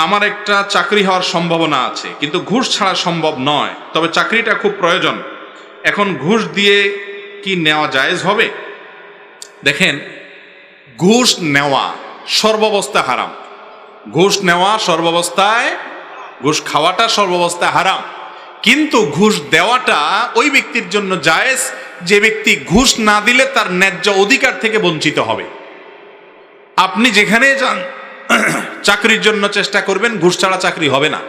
আমার একটা চাকরি হওয়ার সম্ভাবনা আছে, কিন্তু ঘুষ ছাড়া সম্ভব নয়, তবে চাকরিটা খুব প্রয়োজন। এখন ঘুষ দিয়ে কি নেওয়া জায়েজ হবে? দেখেন, ঘুষ নেওয়া সর্বাবস্থায় হারাম। ঘুষ নেওয়া সর্বাবস্থায়, ঘুষ খাওয়াটা সর্বাবস্থায় হারাম। কিন্তু ঘুষ দেওয়াটা ওই ব্যক্তির জন্য জায়েজ যে ব্যক্তি ঘুষ না দিলে তার ন্যায্য অধিকার থেকে বঞ্চিত হবে। আপনি যেখানে যান চাকরির জন্য চেষ্টা করবেন, ঘুষ ছাড়া চাকরি হবে না।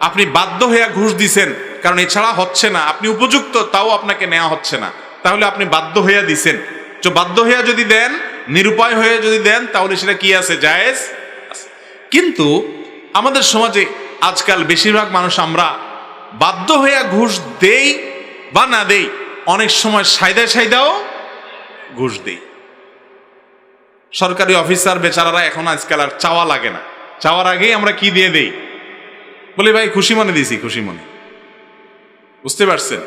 আপনি বাধ্য হয়ে ঘুষ দিছেন, কারণ এছাড়া হচ্ছে না, আপনি উপযুক্ত তাও আপনাকে নেওয়া হচ্ছে না, তাহলে আপনি বাধ্য হয়ে দিছেন। তো বাধ্য হয়ে যদি দেন, নিরুপায় হয়ে যদি দেন, তাহলে সেটা কি আছে? জায়েজ। কিন্তু আমাদের সমাজে আজকাল বেশিরভাগ মানুষ আমরা বাধ্য হয়ে ঘুষ দেই বা না দেই, অনেক সময় সাইদাও ঘুষ দেই। সরকারি অফিসার বেচারারা এখন আজকাল আর চাওয়া লাগে না, চাওয়ার আগেই আমরা কি দিয়ে দেই? বলি ভাই খুশি মনে দিছি, খুশি মনে। বুঝতে পারছেন?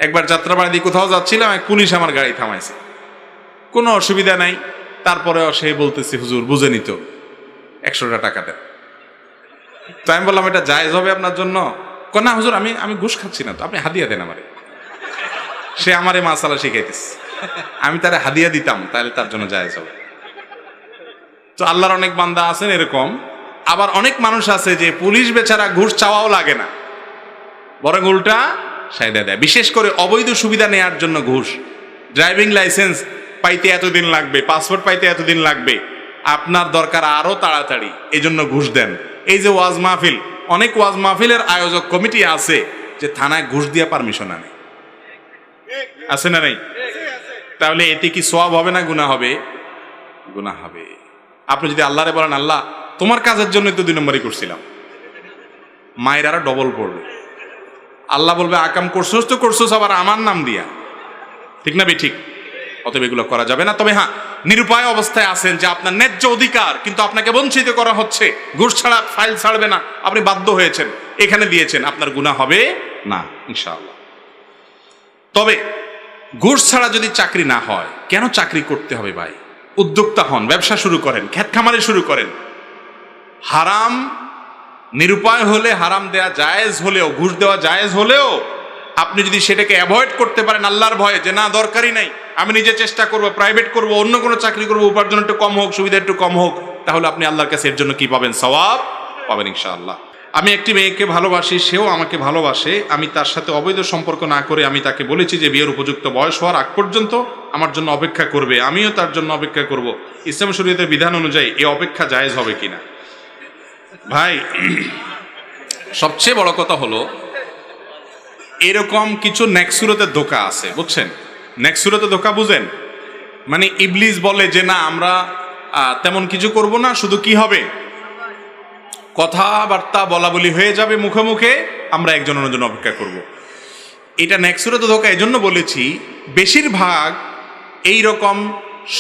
একবার যাত্রাবাড়ি দিয়ে কোথাও যাচ্ছিলাম, এক পুলিশ আমার গাড়ি থামাইছে, কোনো অসুবিধা নাই, তারপরেও সে বলতেছে হুজুর বুঝে নিত 100 টাকা দেন। তো আমি বললাম এটা জায়েজ হবে আপনার জন্য? না হুজুর, আমি ঘুষ খাচ্ছি না, তো আপনি হাদিয়া দেন আমারে। সে আমারে মাসালা শিখাইতেছে, আমি তারে হাদিয়া দিতাম, তাহলে তার জন্য জায়েজ হবে। তো আল্লাহর অনেক বান্দা আছেন এরকম, আবার অনেক মানুষ আছে যে পুলিশ বেচারা ঘুষ চাওয়াও লাগে না, বরং উল্টা সাইদা দেয়। বিশেষ করে অবৈধ সুবিধা নেওয়ার জন্য ঘুষ। ড্রাইভিং লাইসেন্স পাইতে এতদিন লাগবে, পাসপোর্ট পাইতে এতদিন লাগবে, আপনার দরকার আরো তাড়াতাড়ি, এই জন্য ঘুষ দেন। এই যে ওয়াজ মাহফিল, অনেক ওয়াজ মাহফিলের আয়োজক কমিটি আছে যে থানায় ঘুষ দিয়ে পারমিশন আনে, আছে না নেই? তাহলে এতে কি সওয়াব হবে না গুনাহ হবে? গুনাহ হবে। আপনি যদি আল্লাহরে বলেন আল্লাহ তোমার কাজের জন্য তো 2 নম্বরই করছিলাম, মায়ের আরো ডবল পড়বে। আল্লাহ বলবে আকাম করছোস তো করছোস আবার আমার নাম দিয়া, ঠিক না? ঠিক। অতএব এগুলো করা যাবে না। তবে হ্যাঁ, নিরুপায় অবস্থায় আছেন যে আপনার ন্যায্য অধিকার কিন্তু আপনাকে বঞ্চিত করা হচ্ছে, ঘুষ ছাড়া ফাইল ছাড়বে না, আপনি বাধ্য হয়েছেন, এখানে দিয়েছেন, আপনার গুনাহ হবে না ইনশাআল্লাহ। তবে ঘুষ ছাড়া যদি চাকরি না হয়, কেন চাকরি করতে হবে ভাই? উদ্যোক্তা হন, ব্যবসা শুরু করেন, ক্ষেত খামারে শুরু করেন। হারাম নিরুপায় হলে, হারাম দেয়া জায়েজ হলেও, ঘুষ দেওয়া জায়েজ হলেও আপনি যদি সেটাকে অ্যাভয়েড করতে পারেন আল্লাহর ভয়ে, যে না দরকারই নাই, আমি নিজে চেষ্টা করব, প্রাইভেট করব, অন্য কোনো চাকরি করব, উপার্জন একটু কম হোক, সুবিধা একটু কম হোক, তাহলে আপনি আল্লাহর কাছে এর জন্য কি পাবেন? সওয়াব পাবেন ইনশাআল্লাহ। আমি একটি মেয়েকে ভালোবাসি, সেও আমাকে ভালোবাসে। আমি তার সাথে অবৈধ সম্পর্ক না করে আমি তাকে বলেছি যে বিয়ের উপযুক্ত বয়স হওয়ার আগ পর্যন্ত আমার জন্য অপেক্ষা করবে, আমিও তার জন্য অপেক্ষা করব। ইসলাম শরীয়তের বিধান অনুযায়ী এই অপেক্ষা জায়েজ হবে কিনা? ভাই, সবচেয়ে বড় কথা হলো এরকম কিছু নেক্সুরতের ধোঁকা আছে, বুঝছেন? নেক্সুরতের ধোঁকা বুঝেন? মানে ইবলিস বলে যে না আমরা তেমন কিছু করব না, শুধু কি হবে কথাবার্তা বলা বলি হয়ে যাবে মুখে মুখে, আমরা একজন অন্যজন অপেক্ষা করব। এটা নেক্সুরত ধোঁকা। এজন্য বলেছি বেশিরভাগ এই রকম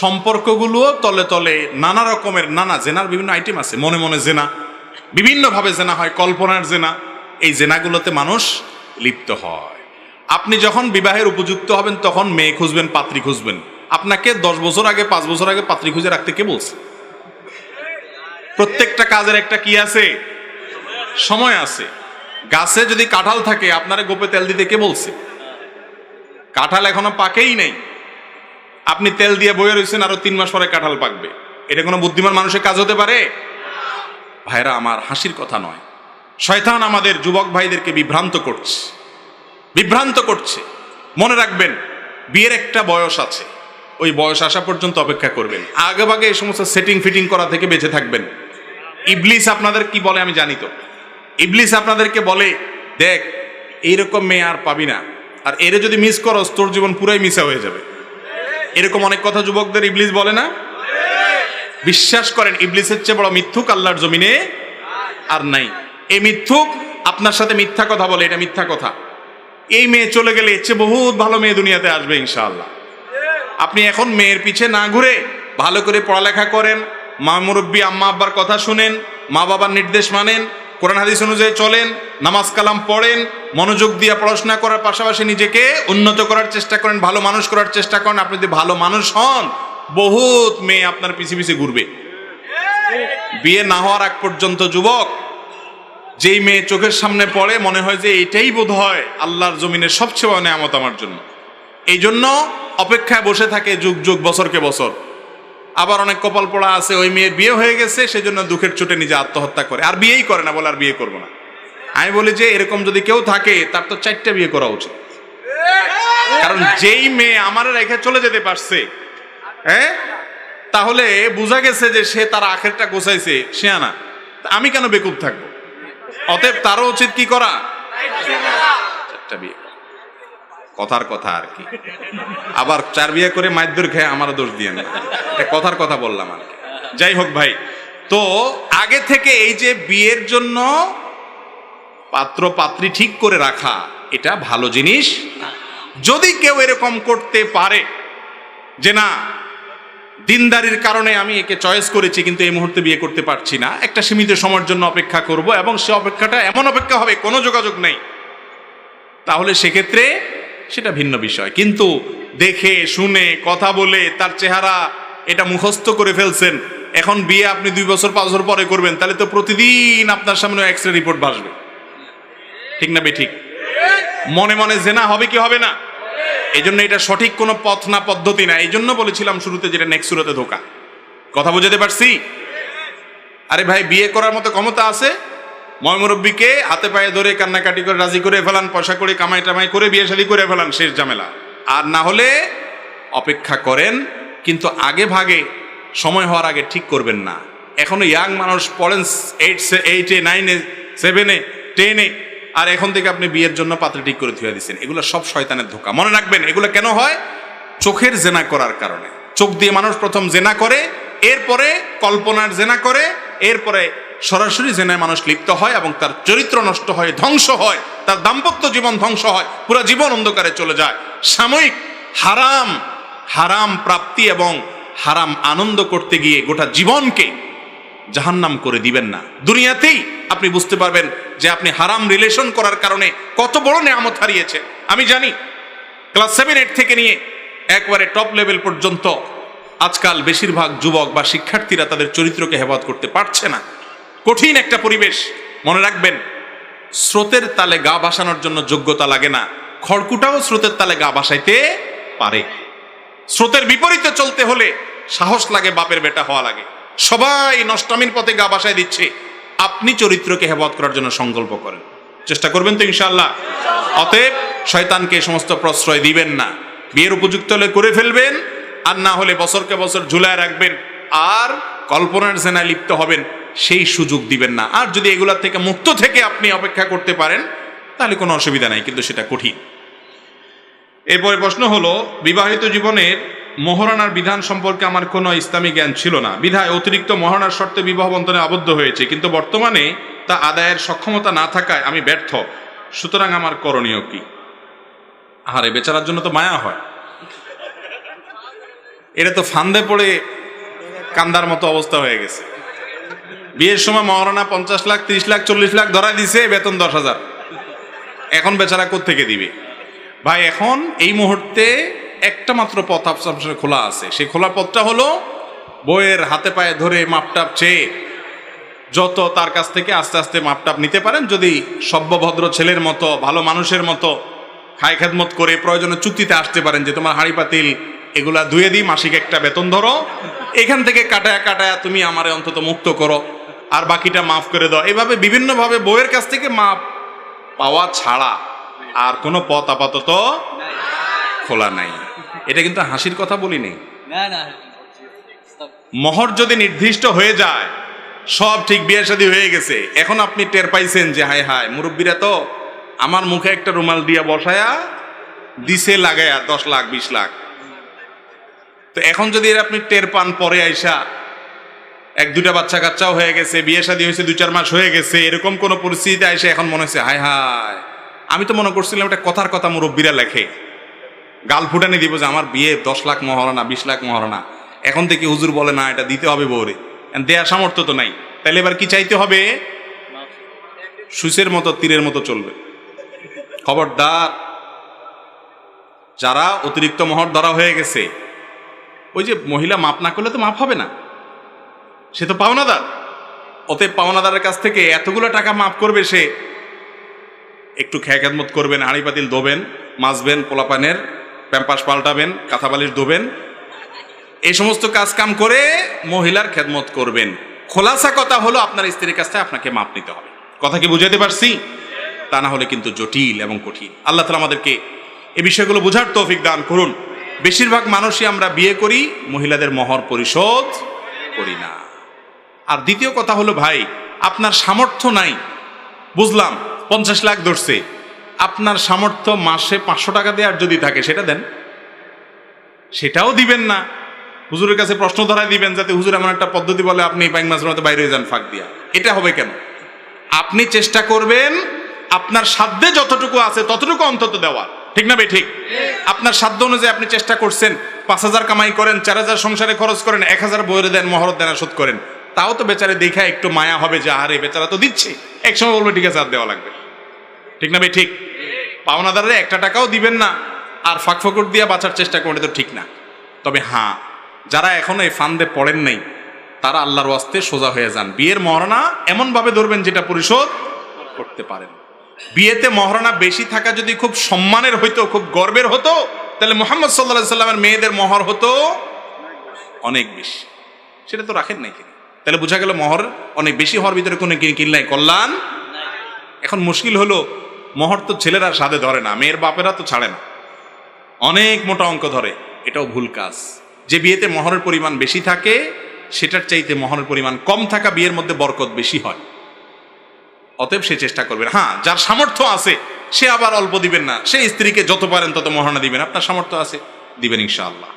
সম্পর্কগুলো তলে তলে নানা রকমের, নানা জেনার বিভিন্ন আইটেম আছে। মনে মনে জেনা, বিভিন্নভাবে জেনা হয়, কল্পনার জেনা, এই জেনাগুলোতে মানুষ লিপ্ত হয়। আপনি যখন বিবাহের উপযুক্ত হবেন তখন মেয়ে খুঁজবেন, পাত্রী খুঁজবেন। আপনাকে 10 বছর আগে, 5 বছর আগে পাত্রী খুঁজে রাখতে কে বলছে? প্রত্যেকটা কাজের একটা কি আছে? সময় আছে। গাছে যদি কাঁঠাল থাকে আপনারে গোপে তেল দিতে কে বলছে? কাঁঠাল এখনো পাকেই নাই, আপনি তেল দিয়ে বয়ে রয়েছেন, আরো 3 মাস পরে কাঁঠাল পাকবে। এটা কোনো বুদ্ধিমান মানুষের কাজ হতে পারে? ভাইরা আমার, হাসির কথা নয়। শয়তান আমাদের যুবক ভাইদেরকে বিভ্রান্ত করছে। মনে রাখবেন বিয়ের একটা বয়স আছে, ওই বয়স আসা পর্যন্ত অপেক্ষা করবেন। আগে ভাগে এই সমস্ত সেটিং ফিটিং করা থেকে বেঁচে থাকবেন। ইবলিস আপনাদের কি বলে আমি জানি তো। ইবলিস আপনাদেরকে বলে দেখ এইরকম মেয়ে আর পাবি না, আর এরে যদি মিস করস তোর জীবন পুরাই মিসা হয়ে যাবে। এরকম অনেক কথা যুবকদের ইবলিস বলে না? বিশ্বাস করেন ইবলিসের চেয়ে বড় মিথ্যুক আল্লাহর জমিনে আর নাই। এই মিথ্যুক আপনার সাথে মিথ্যা কথা বলে, এটা মিথ্যা কথা। এই মেয়ে চলে গেলে এর চেয়ে বহুত ভালো মেয়ে দুনিয়াতে আসবে ইনশাআল্লাহ। আপনি এখন মেয়ের পিছে না ঘুরে ভালো করে পড়ালেখা করেন, মা মুরব্বী আম্মা আব্বার কথা শুনেন, মা বাবার নির্দেশ মানেন, কোরআন হাদিস অনুযায়ী চলেন, নামাজ কালাম পড়েন, মনোযোগ দিয়ে পড়াশোনা করার পাশাপাশি নিজেকে উন্নত করার চেষ্টা করেন, ভালো মানুষ করার চেষ্টা করেন। আপনি যদি ভালো মানুষ হন, বহুত মেয়ে আপনার পিছে পিছে ঘুরবে। বিয়ে না হওয়ার আগ পর্যন্ত যুবক যেই মেয়ে চোখের সামনে পড়ে মনে হয় যে এটাই বোধ হয় আল্লাহর জমিনের সবচেয়ে বড় নেয়ামত আমার জন্য, এই জন্য অপেক্ষায় বসে থাকে যুগ যুগ বছরকে বছর। আবার অনেক কপাল পড়া আছে ওই মেয়ের বিয়ে হয়ে গেছে সেজন্য দুঃখের চোটে নিজে আত্মহত্যা করে, আর বিয়েই করে না, বলে আর বিয়ে করবো না। আমি বলি যে এরকম যদি কেউ থাকে তার তো 4টা বিয়ে করা উচিত, কারণ যেই মেয়ে আমার রেখে চলে যেতে পারছে, হ্যাঁ, তাহলে বোঝা গেছে যে সে তার আখেরটা গোছাইছে, সে আনা, আমি কেন বেকুব থাকবো? অতএব তারও উচিত কি করা, 4টা বিয়ে। কথার কথা আর কি, আবার 4 বিয়ে করে মাইদুর খেয়ে আমারও দোষ দিয়ে না, কথার কথা বললাম আর কি। যাই হোক ভাই, তো আগে থেকে এই যে বিয়ের জন্য পাত্র পাত্রী ঠিক করে রাখা, এটা ভালো জিনিস। যদি কেউ এরকম করতে পারে যে না, দিনদারির কারণে আমি একে চয়েস করেছি কিন্তু এই মুহূর্তে বিয়ে করতে পারছি না, একটা সীমিত সময়ের জন্য অপেক্ষা করব, এবং সে অপেক্ষাটা এমন অপেক্ষা হবে কোনো যোগাযোগ নেই, তাহলে সেক্ষেত্রে সেটা ভিন্ন বিষয়। কিন্তু দেখে শুনে কথা বলে তার চেহারা এটা মুখস্থ করে ফেলছেন, এখন বিয়ে আপনি 2 বছর 5 বছর পরে করবেন, তাহলে তো প্রতিদিন আপনার সামনে এক্সরে রিপোর্ট ভাসবে, ঠিক না বেঠিক? মনে মনে জেনা হবে কি হবে না? এই জন্য এটা সঠিক কোনো পথ না, পদ্ধতি না। এই জন্য বলেছিলাম শুরুতে যেটা নেক্সট সুরতে ধোকা। কথা বুঝাতে পারছি? আরে ভাই, বিয়ে করার মতো ক্ষমতা আছে, ময়মুরব্বীকে হাতে পায়ে ধরে কান্নাকাটি করে রাজি করে ফেলান, পয়সা করে কামাই টামাই করে বিয়ে শাদী করে ফেলান, শেষ ঝামেলা। আর না হলে অপেক্ষা করেন, কিন্তু আগে ভাগে সময় হওয়ার আগে ঠিক করবেন না। এখনো ইয়াং মানুষ পড়েন 8-এ 9-এ 7-এ 10-এ, আর এখন থেকে আপনি বিয়ের জন্য পাত্র ঠিক করে থুয়ে দিচ্ছেন। এগুলো সব শয়তানের ধোঁকা। মনে রাখবেন, এগুলো কেন হয়? চোখের জেনা করার কারণে। চোখ দিয়ে মানুষ প্রথম জেনা করে, এরপরে কল্পনার জেনা করে, এরপরে সরাসরি জেনায় মানুষ লিপ্ত হয় এবং তার চরিত্র নষ্ট হয়, ধ্বংস হয়, তার দাম্পত্য জীবন ধ্বংস হয়, পুরো জীবন অন্ধকারে চলে যায়। সাময়িক হারাম হারাম প্রাপ্তি এবং হারাম আনন্দ করতে গিয়ে গোটা জীবনকে জাহান্নাম করে দিবেন না। দুনিয়াতেই আপনি বুঝতে পারবেন যে আপনি হারাম রিলেশন করার কারণে কত বড় নেয়ামত হারিয়েছে। আমি জানি ক্লাস 7-8 থেকে নিয়ে একবারে টপ লেভেল পর্যন্ত আজকাল বেশিরভাগ যুবক বা শিক্ষার্থীরা তাদের চরিত্রকে হেফাজত করতে পারছে না। কঠিন একটা পরিবেশ। মনে রাখবেন, স্রোতের তালে গা ভাসানোর জন্য যোগ্যতা লাগে না, খড়কুটাও স্রোতের তালে গা ভাসাইতে পারে। স্রোতের বিপরীতে চলতে হলে সাহস লাগে, বাপের বেটা হওয়া লাগে। সবাই নষ্টামির পথে গা ভাসায় দিচ্ছে, আপনি চরিত্রকে হেফাজত করার জন্য সংকল্প করেন, চেষ্টা করবেন তো ইনশাআল্লাহ। অতএব শয়তানকে সমস্ত প্রশ্রয় দিবেন না। বিয়ের উপযুক্ত হলে করে ফেলবেন, আর না হলে বছরকে বছর ঝুলায় রাখবেন, আর কল্পনার জেনায় লিপ্ত হবেন, সেই সুযোগ দিবেন না। আর যদি এগুলার থেকে মুক্ত থেকে আপনি অপেক্ষা করতে পারেন তাহলে কোনো অসুবিধা নাই, কিন্তু সেটা কঠিন। এরপরে প্রশ্ন হলো, বিবাহিত জীবনের মহারণার বিধান সম্পর্কে আমার কোনো ইসলামী জ্ঞান ছিল না, বিধায় অতিরিক্ত মহারণার শর্তে বিবাহ বন্ধনে আবদ্ধ হয়েছে, কিন্তু বর্তমানে তা আদায়ের সক্ষমতা না থাকায় আমি ব্যর্থ, সুতরাং আমার করণীয় কি? আরে বেচারার জন্য তো মায়া হয়, এটা তো ফান্দে পড়ে কান্দার মতো অবস্থা হয়ে গেছে। বিয়ের সময় মহারণা 50 লাখ 30 লাখ 40 লাখ ধরা দিছে, বেতন 10,000, এখন বেচারা কোত্থেকে দিবে? ভাই, এখন এই মুহূর্তে একটা মাত্র পথ আপনার খোলা আছে। সেই খোলা পথটা হলো বইয়ের হাতে পায়ে ধরে মাপটাপ চেয়ে যত তার কাছ থেকে আস্তে আস্তে মাপটাপ নিতে পারেন। যদি সভ্যভদ্র ছেলের মতো, ভালো মানুষের মতো খায় খেদমত করে প্রয়োজনে চুক্তিতে আসতে পারেন যে তোমার হাঁড়ি পাতিল এগুলা ধুয়ে দিই, মাসিক একটা বেতন ধরো, এখান থেকে কাটায়া কাটায়া তুমি আমারে অন্তত মুক্ত করো, আর বাকিটা মাফ করে দাও। এভাবে বিভিন্নভাবে বইয়ের কাছ থেকে মাপ পাওয়া ছাড়া আর কোনো পথ আপাতত খোলা নাই। এটা কিন্তু হাসির কথা বলিনি। মোহর যদি নির্দিষ্ট হয়ে যায়, সব ঠিক, বিয়ে শাদী হয়ে গেছে, এখন আপনি টের পাইছেন যে হায় হায় মুরব্বীরা তো আমার মুখে একটা রুমাল দিয়া বসায়া দিছে লাগায়া 10 লাখ 20 লাখ। তো এখন যদি আপনি টের পান পরে আইসা 1-2টা বাচ্চা কাচ্চাও হয়ে গেছে, বিয়ে শাদী হয়েছে 2-4 মাস হয়ে গেছে, এরকম কোন পরিস্থিতিতে আইসা এখন মনে হচ্ছে হায় হায়, আমি তো মনে করছিলাম এটা কথার কথা মুরব্বীরা লেখে, গাল ফুটানি দিব যে আমার বিয়ে 10 লাখ মহারণা 20 লাখ মহারণা, এখন থেকে হুজুর বলে না এটা দিতে হবে বউরে, দেয়ার সামর্থ্য তো নাই, তাহলে এবার কি চাইতে হবে? সুসের মতো তীরের মতো চলবে। খবরদার, যারা অতিরিক্ত মোহর ধরা হয়ে গেছে, ওই যে মহিলা মাপ না করলে তো মাপ হবে না, সে তো পাওনাদার। অতএব পাওনাদারের কাছ থেকে এতগুলো টাকা মাফ করবে সে, একটু খেয়াখাদমত করবেন, হাঁড়ি পাতিল ধোবেন, মাজবেন, পোলাপানের প্যাম্পাস পাল্টাবেন, কাঁথা বালিশ ধোবেন, এই সমস্ত কাজ কাম করে মহিলার খেদমত করবেন। খোলাসা কথা হলো আপনার স্ত্রীর কাছ থেকে আপনাকে মাপ নিতে হবে। কথা কি বুঝাতে পারছি? তা না হলে কিন্তু জটিল এবং কঠিন। আল্লাহ তাআলা আমাদেরকে এই বিষয়গুলো বোঝার তৌফিক দান করুন। বেশিরভাগ মানুষই আমরা বিয়ে করি, মহিলাদের মহর পরিশোধ করি না। আর দ্বিতীয় কথা হলো, ভাই আপনার সামর্থ্য নাই, বুঝলাম 50 লাখ ধরছে, আপনার সামর্থ্য মাসে 500 টাকা দেওয়ার যদি থাকে সেটা দেন, সেটাও দিবেন না। হুজুরের কাছে প্রশ্ন ধরায় দিবেন যাতে হুজুর এমন একটা পদ্ধতি বলে আপনি বাইং মাছের মতো বাইরে হয়ে যান ফাঁক দিয়া। এটা হবে কেন? আপনি চেষ্টা করবেন আপনার সাধ্যে যতটুকু আছে ততটুকু অন্তত দেওয়ার, ঠিক না ভাই? ঠিক। আপনার সাধ্য অনুযায়ী আপনি চেষ্টা করছেন, 5000 কামাই করেন, 4000 সংসারে খরচ করেন, 1000 বইরে দেন, মহরত দেন, শোধ করেন, তাও তো বেচারে দেখা একটু মায়া হবে যে আরে বেচারা তো দিচ্ছে, একসময় বলবে ঠিক আছে আর দেওয়া লাগবে, ঠিক না ভাই? ঠিক। পাওনাদারে 1 টাকাও দিবেন না আর ফাঁক ফকর দিয়ে বাঁচার চেষ্টা করলে তো ঠিক না। তবে হ্যাঁ, যারা এখনো এই ফান্দে পড়েন নাই তারা আল্লাহর ওয়াস্তে সোজা হয়ে যান। বিয়ের মহারণা এমনভাবে ধরবেন যেটা পরিশোধ করতে পারেন। বিয়েতে মহারণা বেশি থাকা যদি খুব সম্মানের হইতো, খুব গর্বের হতো, তাহলে মুহাম্মদ সাল্লাল্লাহু আলাইহি সাল্লামের মেয়েদের মহর হতো অনেক বেশি। সেটা তো রাখেন নাই কিনা, তাহলে বোঝা গেল মহর অনেক বেশি হওয়ার ভিতরে কোনো কিনলাই কল্যাণ। এখন মুশকিল হলো, মহর তো ছেলেরা সাথে ধরে না, মেয়ের বাপেরা তো ছাড়ে না, অনেক মোটা অঙ্ক ধরে। এটাও ভুল কাজ। যে বিয়েতে মহরের পরিমাণ বেশি থাকে সেটার চাইতে মহরের পরিমাণ কম থাকা বিয়ের মধ্যে বরকত বেশি হয়। অতএব সে চেষ্টা করবেন। হ্যাঁ, যার সামর্থ্য আছে সে আবার অল্প দিবেন না, সে স্ত্রীকে যত পারেন তত মহারণা দিবেন। আপনার সামর্থ্য আছে, দিবেন ইনশাআল্লাহ।